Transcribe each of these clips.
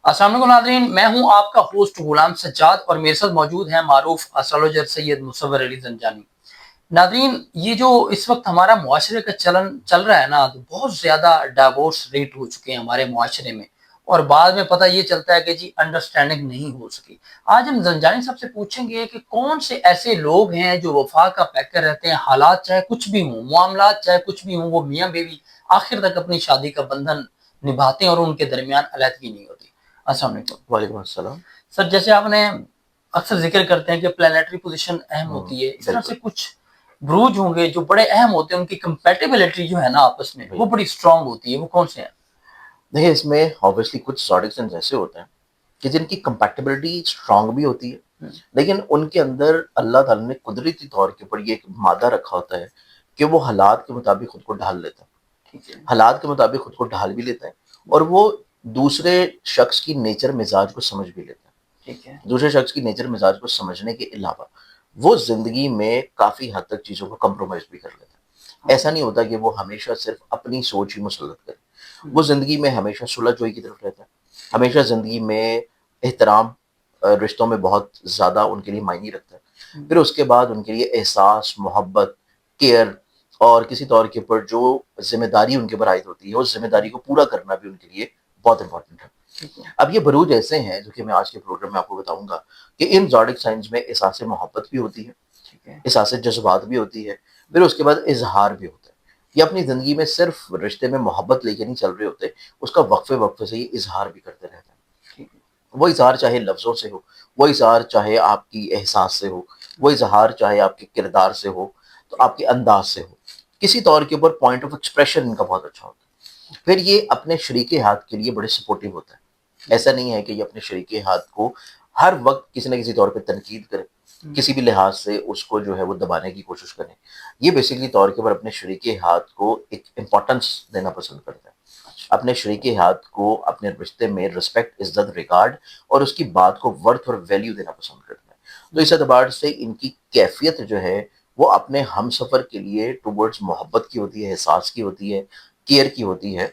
السلام علیکم ناظرین، میں ہوں آپ کا ہوسٹ غلام سجاد اور میرے ساتھ موجود ہیں معروف اسٹرالوجر سید مصور علی زنجانی۔ ناظرین، یہ جو اس وقت ہمارا معاشرے کا چل رہا ہے نا، تو بہت زیادہ ڈائیورس ریٹ ہو چکے ہیں ہمارے معاشرے میں، اور بعد میں پتہ یہ چلتا ہے کہ جی انڈرسٹینڈنگ نہیں ہو سکی۔ آج ہم زنجانی صاحب سے پوچھیں گے کہ کون سے ایسے لوگ ہیں جو وفا کا پیکر رہتے ہیں، حالات چاہے کچھ بھی ہوں، معاملات چاہے کچھ بھی ہوں، وہ میاں بیوی آخر تک اپنی شادی کا بندھن نبھاتے ہیں اور ان کے درمیان علیحدگی نہیں ہوتی۔ السلام علیکم۔ وعلیکم السلام۔ سر، جیسے آپ نے اکثر ذکر کرتے ہیں کہ پلانیٹری پوزیشن اہم ہوتی ہے، اس طرح سے کچھ بروج ہوں گے جو بڑے اہم ہوتے ہیں، ان کی کمپیٹیبلٹی جو ہے نا آپس میں وہ بڑی اسٹرانگ ہوتی ہے، وہ کون سے ہیں؟ دیکھیں، اس میں obviously کچھ زوڈک سائنز ایسے ہوتے ہیں کہ جن کی کمپیٹیبلٹی اسٹرانگ بھی ہوتی ہے، لیکن ان کے اندر اللہ تعالیٰ نے قدرتی طور کے اوپر یہ ایک مادہ رکھا ہوتا ہے کہ وہ حالات کے مطابق خود کو ڈھال لیتا ہے، حالات کے مطابق خود کو ڈھال بھی لیتا ہے، اور وہ دوسرے شخص کی نیچر مزاج کو سمجھ بھی لیتا ہے۔ دوسرے شخص کی نیچر مزاج کو سمجھنے کے علاوہ وہ زندگی میں کافی حد تک چیزوں کو کمپرومائز بھی کر لیتا ہے۔ ایسا نہیں ہوتا کہ وہ ہمیشہ صرف اپنی سوچ ہی مسلط کرے، وہ زندگی میں ہمیشہ صلح جوئی کی طرف رہتا ہے، ہمیشہ زندگی میں احترام رشتوں میں بہت زیادہ ان کے لیے معنی رکھتا ہے، پھر اس کے بعد ان کے لیے احساس، محبت، کیئر، اور کسی طور کے اوپر جو ذمہ داری ان کے اوپر عائد ہوتی ہے اس ذمہ داری کو پورا کرنا بھی ان کے لیے بہت امپورٹنٹ ہے۔ اب یہ بروج ایسے ہیں جو کہ میں آج کے پروگرام میں آپ کو بتاؤں گا کہ ان زوڈک سائنز میں احساس محبت بھی ہوتی ہے، احساس جذبات بھی ہوتی ہے، پھر اس کے بعد اظہار بھی ہوتا ہے۔ یہ اپنی زندگی میں صرف رشتے میں محبت لے کے نہیں چل رہے ہوتے، اس کا وقفے وقفے سے یہ اظہار بھی کرتے رہتے ہیں۔ وہ اظہار چاہے لفظوں سے ہو، وہ اظہار چاہے آپ کی احساس سے ہو، وہ اظہار چاہے آپ کے کردار سے ہو، تو آپ کے انداز سے ہو، کسی طور کے اوپر پوائنٹ آف ایکسپریشن ان کا بہت اچھا ہوتا ہے۔ پھر یہ اپنے شریک ہاتھ کے لیے بڑے سپورٹیو ہوتا ہے۔ ایسا نہیں ہے کہ یہ اپنے شریک ہاتھ کو ہر وقت کسی نہ کسی طور پہ تنقید کرے، کسی بھی لحاظ سے اس کو جو ہے وہ دبانے کی کوشش کریں۔ یہ بیسیکلی طور کے اوپر اپنے شریک ہاتھ کو ایک امپورٹنس دینا پسند کرتا ہے، اپنے شریک ہاتھ کو اپنے رشتے میں رسپیکٹ، عزت، ریکارڈ اور اس کی بات کو ورتھ اور ویلیو دینا پسند کرتا ہے۔ تو اس اعتبار سے ان کی کیفیت جو ہے وہ اپنے ہم سفر کے لیے ٹورڈز محبت کی ہوتی ہے، احساس کی ہوتی ہے، کیئر کی ہوتی ہے۔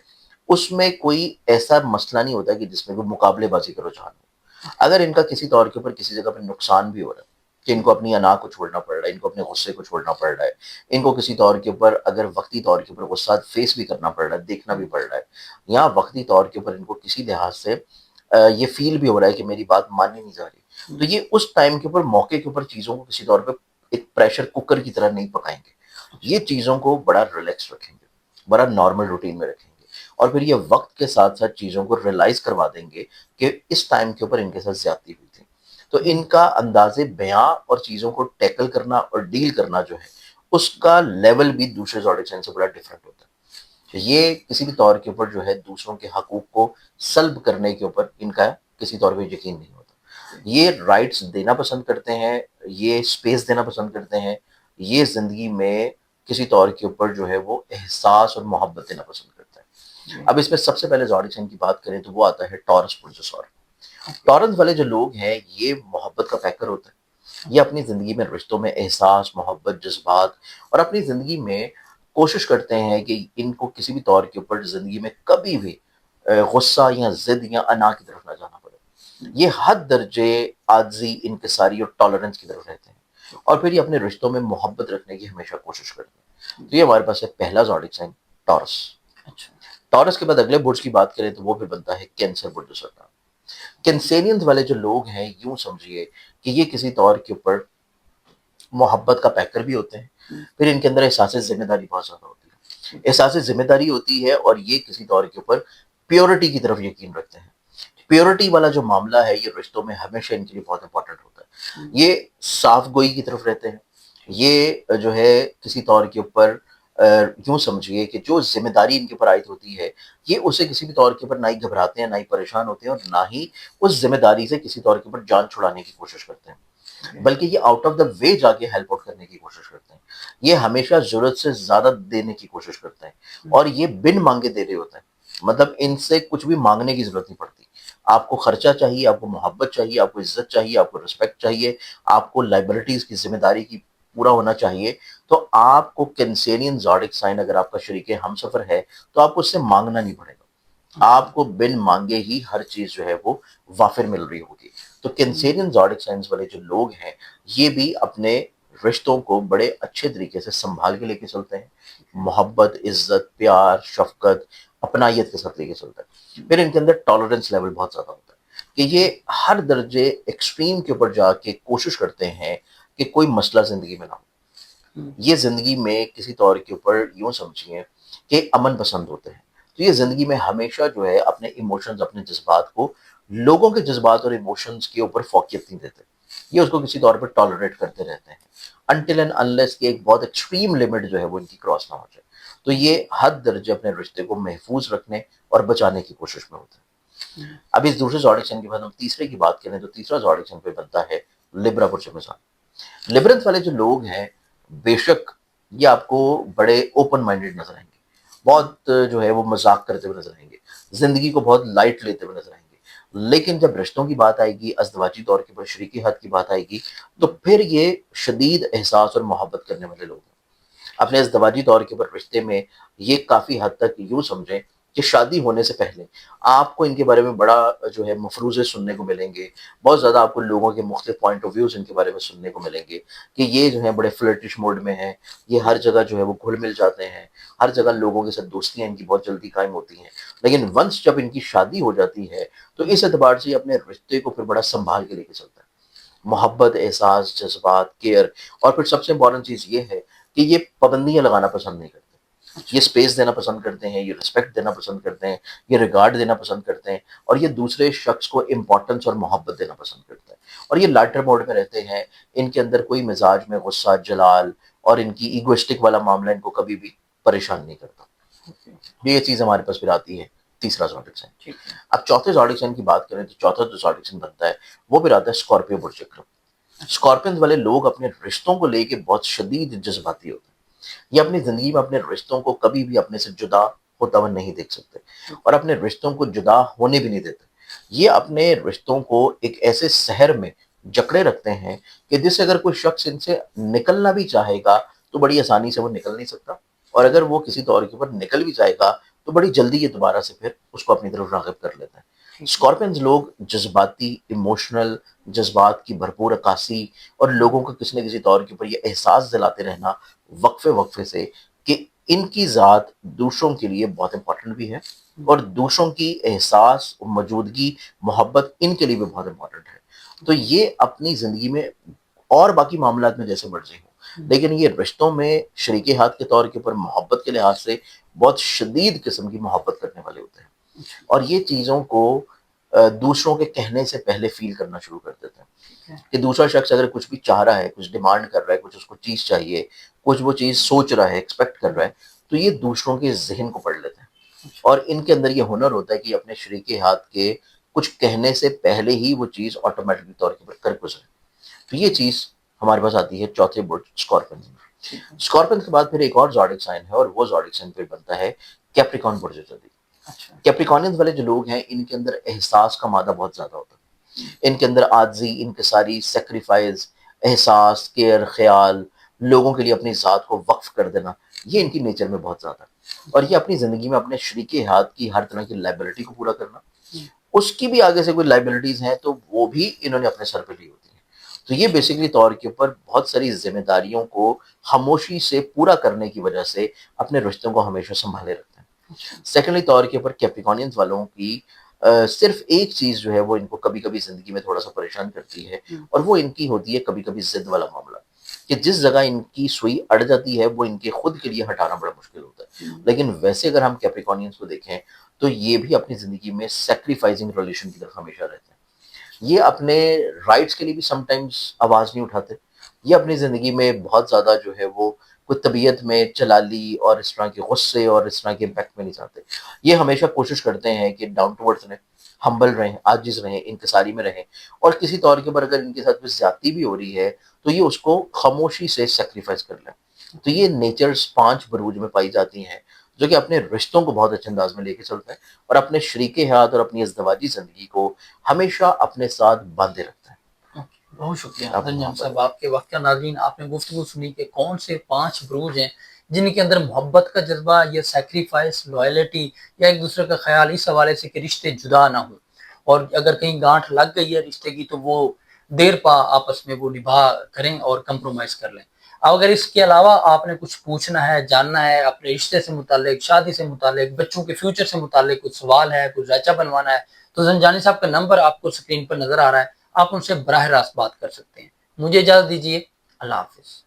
اس میں کوئی ایسا مسئلہ نہیں ہوتا کہ جس میں کوئی مقابلے بازی کا رجحان ہو۔ اگر ان کا کسی طور کے اوپر کسی جگہ پہ نقصان بھی ہو رہا ہے کہ ان کو اپنی انا کو چھوڑنا پڑ رہا ہے، ان کو اپنے غصے کو چھوڑنا پڑ رہا ہے، ان کو کسی طور کے اوپر اگر وقتی طور کے اوپر غصہ فیس بھی کرنا پڑ رہا ہے، دیکھنا بھی پڑ رہا ہے، یا وقتی طور کے اوپر ان کو کسی لحاظ سے یہ فیل بھی ہو رہا ہے کہ میری بات مانی نہیں جا رہی، تو یہ اس ٹائم کے اوپر موقع کے اوپر چیزوں کو کسی طور پہ ایک پریشر کوکر کی طرح نہیں پکائیں گے۔ یہ چیزوں کو بڑا ریلیکس رکھیں گے، بڑا نارمل روٹین میں رکھیں گے، اور پھر یہ وقت کے ساتھ ساتھ چیزوں کو ریلائز کروا دیں گے کہ اس ٹائم کے اوپر ان کے ساتھ زیادتی ہوئی تھی۔ تو ان کا انداز بیاں اور چیزوں کو ٹیکل کرنا اور ڈیل کرنا جو ہے اس کا لیول بھی دوسرے زوڈک سائن سے بڑا ڈفرینٹ ہوتا ہے۔ یہ کسی بھی طور کے اوپر جو ہے دوسروں کے حقوق کو سلب کرنے کے اوپر ان کا کسی طور پہ یقین نہیں ہوتا۔ یہ رائٹس دینا پسند کرتے ہیں، یہ اسپیس دینا پسند کرتے ہیں، یہ زندگی میں کسی طور کے اوپر جو ہے وہ احساس اور محبت دینا پسند کرتا ہے۔ اب اس میں سب سے پہلے زوڈک سائن کی بات کریں تو وہ آتا ہے ٹورس پروجوسور۔ ٹورنس والے جو لوگ ہیں یہ محبت کا پیکر ہوتا ہے۔ یہ اپنی زندگی میں رشتوں میں احساس، محبت، جذبات اور اپنی زندگی میں کوشش کرتے ہیں کہ ان کو کسی بھی طور کے اوپر زندگی میں کبھی بھی غصہ یا ضد یا انا کی طرف نہ جانا پڑے۔ یہ حد درجے عاجزی، انکساری اور ٹالرنس کی طرف رہتے ہیں، اور پھر یہ اپنے رشتوں میں محبت رکھنے کی ہمیشہ کوشش کرتے ہیں۔ تو یہ ہمارے پاس ہے پہلا زوڈک سائن ٹورس۔ ٹورس کے بعد اگلے برج کی بات کریں تو وہ پھر بنتا ہے کینسر برج سرطان۔ کینسیرینز والے جو لوگ ہیں یوں سمجھیے کہ یہ کسی طور کے اوپر محبت کا پیکر بھی ہوتے ہیں، پھر ان کے اندر احساس ذمہ داری بہت زیادہ ہوتی ہے، احساس ذمہ داری ہوتی ہے، اور یہ کسی طور کے اوپر پیورٹی کی طرف یقین رکھتے ہیں۔ پیورٹی والا جو معاملہ ہے یہ رشتوں میں ہمیشہ ان کے لیے بہت امپورٹنٹ ہوتا ہے۔ یہ صاف گوئی کی طرف رہتے ہیں، یہ جو ہے کسی طور کے اوپر یوں سمجھیے کہ جو ذمہ داری ان کے اوپر عائد ہوتی ہے یہ اسے کسی بھی طور کے اوپر نہ ہی گھبراتے ہیں، نہ ہی پریشان ہوتے ہیں، اور نہ ہی اس ذمہ داری سے کسی طور کے اوپر جان چھڑانے کی کوشش کرتے ہیں، بلکہ یہ آؤٹ آف دا وے جا کے ہیلپ آؤٹ کرنے کی کوشش کرتے ہیں۔ یہ ہمیشہ ضرورت سے زیادہ دینے کی کوشش کرتے ہیں، اور یہ بن مانگے دے رہے ہوتے ہیں، مطلب ان سے کچھ بھی مانگنے کی ضرورت نہیں پڑتی۔ آپ کو خرچہ چاہیے، آپ کو محبت چاہیے، آپ کو عزت چاہیے، آپ کو رسپیکٹ چاہیے، آپ کو لائبلٹیز کی ذمہ داری کی پورا ہونا چاہیے، تو آپ کو کینسیرین زوڈک سائن اگر آپ کا شریک ہم سفر ہے تو آپ کو اس سے مانگنا نہیں پڑے گا۔ آپ کو بن مانگے ہی ہر چیز جو ہے وہ وافر مل رہی ہوگی. تو کینسیرین زوڈک سائنس والے جو لوگ ہیں یہ بھی اپنے رشتوں کو بڑے اچھے طریقے سے سنبھال کے لے کے چلتے ہیں. محبت، عزت، پیار، شفقت، اپنائیت کے ساتھ لے کے چلتے ہیں. پھر ان کے اندر ٹالرنس لیول بہت زیادہ ہوتا ہے کہ یہ ہر درجے ایکسٹریم کے اوپر جا کے کوشش کرتے ہیں کہ کوئی مسئلہ زندگی میں نہ ہو. یہ زندگی میں کسی طور کے اوپر یوں سمجھیے کہ امن پسند ہوتے ہیں. تو یہ زندگی میں ہمیشہ جو ہے اپنے ایموشنز، اپنے جذبات کو لوگوں کے جذبات اور ایموشنز کے اوپر فوقیت نہیں دیتے. یہ اس کو کسی طور پر ٹالریٹ کرتے رہتے ہیں انٹل اینڈ انلیس کہ ایک بہت ایکسٹریم لمٹ جو ہے وہ ان کی کراس نہ ہو جائے. تو یہ حد درجے اپنے رشتے کو محفوظ رکھنے اور بچانے کی کوشش میں ہوتے ہیں. اب اس دوسرے زوڈک سائن کے بعد ہم تیسرے کی بات کریں تو تیسرا زوڈک سائن پہ بنتا ہے لبرا پرچمزان. لبرنس والے جو لوگ ہیں بے شک یہ آپ کو بڑے اوپن مائنڈیڈ نظر آئیں گے، بہت جو ہے وہ مذاق کرتے ہوئے نظر آئیں گے، زندگی کو بہت لائٹ لیتے ہوئے نظر آئیں گے. لیکن جب رشتوں کی بات آئے گی، ازدواجی طور کے اوپر شریکی حد کی بات آئے گی، تو پھر یہ شدید احساس اور محبت کرنے والے لوگ ہیں. اپنے ازدواجی طور کے اوپر رشتے میں یہ کافی حد تک یوں سمجھیں کہ شادی ہونے سے پہلے آپ کو ان کے بارے میں بڑا جو ہے مفروضے سننے کو ملیں گے. بہت زیادہ آپ کو لوگوں کے مختلف پوائنٹ آف ویوز ان کے بارے میں سننے کو ملیں گے کہ یہ جو ہے بڑے فلرٹش موڈ میں ہیں، یہ ہر جگہ جو ہے وہ گھل مل جاتے ہیں، ہر جگہ لوگوں کے ساتھ دوستیاں ان کی بہت جلدی قائم ہوتی ہیں. لیکن ونس جب ان کی شادی ہو جاتی ہے تو اس اعتبار سے یہ اپنے رشتے کو پھر بڑا سنبھال کے لے کے چلتا ہے. محبت، احساس، جذبات، کیئر، اور پھر سب سے امپورٹنٹ چیز یہ ہے کہ یہ پابندیاں لگانا پسند نہیں کرتے. یہ اسپیس دینا پسند کرتے ہیں، یہ رسپیکٹ دینا پسند کرتے ہیں، یہ ریگارڈ دینا پسند کرتے ہیں، اور یہ دوسرے شخص کو امپورٹنس اور محبت دینا پسند کرتے ہیں. اور یہ لائٹر موڈ میں رہتے ہیں. ان کے اندر کوئی مزاج میں غصہ، جلال اور ان کی ایگوسٹک والا معاملہ ان کو کبھی بھی پریشان نہیں کرتا. یہ چیز ہمارے پاس پھر آتی ہے تیسرا زوڈک سائن. اب چوتھے زوڈک سائن کی بات کریں تو چوتھا جو زوڈک سائن بنتا ہے وہ پھر آتا ہے اسکارپیو برج چکر. اسکارپینز والے لوگ اپنے رشتوں کو لے کے بہت شدید جذباتی ہوتے ہیں. یہ اپنی زندگی میں اپنے رشتوں کو کبھی بھی اپنے سے جدا ہوتا ہوا نہیں دیکھ سکتے اور اپنے رشتوں کو جدا ہونے بھی نہیں دیتے. یہ اپنے رشتوں کو ایک ایسے سحر میں جکڑے رکھتے ہیں کہ جس سے اگر کوئی شخص ان سے نکلنا بھی چاہے گا تو بڑی آسانی سے وہ نکل نہیں سکتا، اور اگر وہ کسی طور کے اوپر نکل بھی جائے گا تو بڑی جلدی یہ دوبارہ سے پھر اس کو اپنی طرف راغب کر لیتا ہے. اسکارپینز لوگ جذباتی، ایموشنل، جذبات کی بھرپور عکاسی اور لوگوں کو کسی نہ کسی طور کے اوپر یہ احساس دلاتے رہنا وقفے وقفے سے کہ ان کی ذات دوسروں کے لیے بہت امپورٹنٹ بھی ہے اور دوسروں کی احساس، موجودگی، محبت ان کے لیے بھی بہت امپورٹنٹ ہے. تو یہ اپنی زندگی میں اور باقی معاملات میں جیسے مرضی ہوں، لیکن یہ رشتوں میں شریک ہاتھ کے طور کے اوپر محبت کے لحاظ سے بہت شدید قسم کی محبت کرنے والے ہوتے ہیں. اور یہ چیزوں کو دوسروں کے کہنے سے پہلے فیل کرنا شروع کر دیتے ہیں کہ دوسرا شخص اگر کچھ بھی چاہ رہا ہے، کچھ ڈیمانڈ کر رہا ہے، کچھ اس کو چیز چاہیے، کچھ وہ چیز سوچ رہا ہے، ایکسپیکٹ کر رہا ہے، تو یہ دوسروں کے ذہن کو پڑھ لیتے ہیں. اور ان کے اندر یہ ہنر ہوتا ہے کہ اپنے شریک ہاتھ کے کچھ کہنے سے پہلے ہی وہ چیز آٹومیٹک طور پر کر گزرے. تو یہ چیز ہمارے پاس آتی ہے چوتھے برج اسکارپن میں. اسکارپن کے بعد پھر ایک اور زوڈک سائن ہے اور وہ زوڈک سائن پھر بنتا ہے کیپریکارن برج جلدی. کیپریکارنز والے جو لوگ ہیں ان کے اندر احساس کا مادہ بہت زیادہ ہوتا ہے. ان کے اندر عاجزی، انکساری، سیکریفائز، احساس، کیئر، خیال، لوگوں کے لیے اپنی ذات کو وقف کر دینا، یہ ان کی نیچر میں بہت زیادہ ہے. اور یہ اپنی زندگی میں اپنے شریک ہاتھ کی ہر طرح کی لائبلٹی کو پورا کرنا، اس کی بھی آگے سے کوئی لائبلٹیز ہیں تو وہ بھی انہوں نے اپنے سر پہ لی ہوتی ہیں. تو یہ بیسیکلی طور کے اوپر بہت ساری ذمہ داریوں کو خاموشی سے پورا کرنے کی وجہ سے اپنے رشتوں کو ہمیشہ سنبھالے رکھتے ہیں. سیکنڈلی طور کے اوپر کیپریکارنینز والوں کی صرف ایک چیز جو ہے وہ ان کو کبھی کبھی زندگی میں تھوڑا سا پریشان کرتی ہے، اور وہ ان کی ہوتی ہے کبھی کبھی ضد والا معاملہ کہ جس جگہ ان کی سوئی اڑ جاتی ہے وہ ان کے خود کے لیے ہٹانا بڑا مشکل ہوتا ہے. لیکن ویسے اگر ہم کیپریکارنینز کو دیکھیں تو یہ بھی اپنی زندگی میں سیکریفائزنگ ریلیشن کی طرف ہمیشہ رہتے ہیں. یہ اپنے رائٹس کے لیے بھی سم ٹائمز آواز نہیں اٹھاتے. یہ اپنی زندگی میں بہت زیادہ جو ہے وہ کوئی طبیعت میں چلالی اور اس طرح کے غصے اور اس طرح کے امپیکٹ میں نہیں جاتے. یہ ہمیشہ کوشش کرتے ہیں کہ ڈاؤن ٹو ارتھ رہیں، ہمبل رہیں، عاجز رہیں، انکساری میں رہیں، اور کسی طور کے اوپر اگر ان کے ساتھ کوئی زیادتی بھی ہو رہی ہے تو یہ اس کو خاموشی سے سیکریفائز کر لیں. تو یہ نیچرز 5 بروج میں پائی جاتی ہیں جو کہ اپنے رشتوں کو بہت اچھے انداز میں لے کے چلتے ہیں اور اپنے شریک ہاتھ اور اپنی ازدواجی زندگی کو ہمیشہ اپنے ساتھ باندھے رکھتے ہیں. بہت شکریہ آپ زنجان وہاں پر صاحب آپ کے وقت کا. ناظرین آپ نے گفتگو سنی کہ کون سے 5 بروج ہیں جن کے اندر محبت کا جذبہ یا سیکریفائس لوائلٹی یا ایک دوسرے کا خیال اس حوالے سے کہ رشتے جدا نہ ہوں، اور اگر کہیں گانٹھ لگ گئی ہے رشتے کی تو وہ دیر پا آپس میں وہ نبھا کریں اور کمپرومائز کر لیں. اب اگر اس کے علاوہ آپ نے کچھ پوچھنا ہے، جاننا ہے اپنے رشتے سے متعلق، شادی سے متعلق، بچوں کے فیوچر سے متعلق کچھ سوال ہے، کچھ ذائچہ بنوانا ہے، تو زنجانی صاحب کا نمبر آپ کو اسکرین پر نظر آ رہا ہے، آپ ان سے براہ راست بات کر سکتے ہیں. مجھے اجازت دیجیے. اللہ حافظ.